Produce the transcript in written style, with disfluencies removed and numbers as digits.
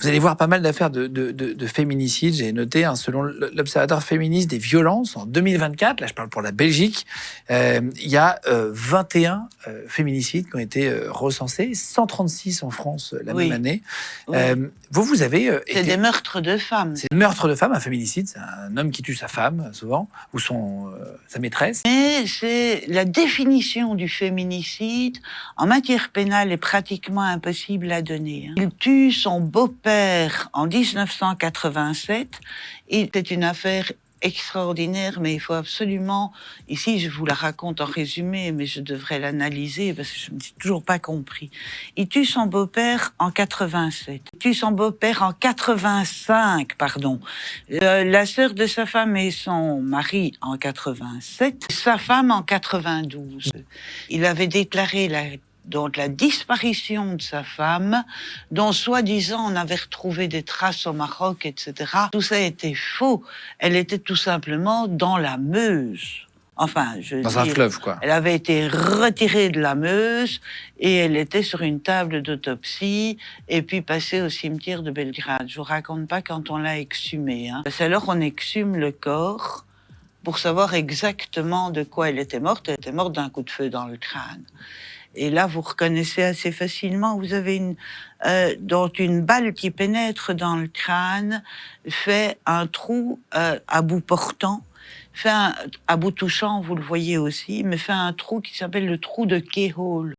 Vous allez voir pas mal d'affaires de féminicide. J'ai noté, hein, selon l'Observatoire féministe des violences, en 2024, là je parle pour la Belgique, il y a 21 féminicides qui ont été recensés, 136 en France la même année. Oui. Vous avez c'est des meurtres de femmes. C'est un meurtre de femme, un féminicide, c'est un homme qui tue sa femme, souvent, ou sa maîtresse. Mais c'est la définition du féminicide en matière pénale est pratiquement impossible à donner. Il tue son beau-père en 1987. C'était une affaire extraordinaire, mais il faut absolument... Ici, je vous la raconte en résumé, mais je devrais l'analyser parce que je ne me suis toujours pas compris. Il tue son beau-père en 87. Il tue son beau-père en 85, pardon. La sœur de sa femme et son mari en 87. Sa femme en 92. Il avait déclaré la disparition de sa femme, dont soi-disant on avait retrouvé des traces au Maroc, etc. Tout ça était faux. Elle était tout simplement dans la Meuse. Enfin, dans un fleuve, quoi. Elle avait été retirée de la Meuse et elle était sur une table d'autopsie et puis passée au cimetière de Belgrade. Je vous raconte pas quand on l'a exhumée. C'est alors on exhume le corps pour savoir exactement de quoi elle était morte. Elle était morte d'un coup de feu dans le crâne. Et là, vous reconnaissez assez facilement, vous avez dont une balle qui pénètre dans le crâne fait un trou à bout portant, à bout touchant, vous le voyez aussi, mais fait un trou qui s'appelle le trou de Keyhole.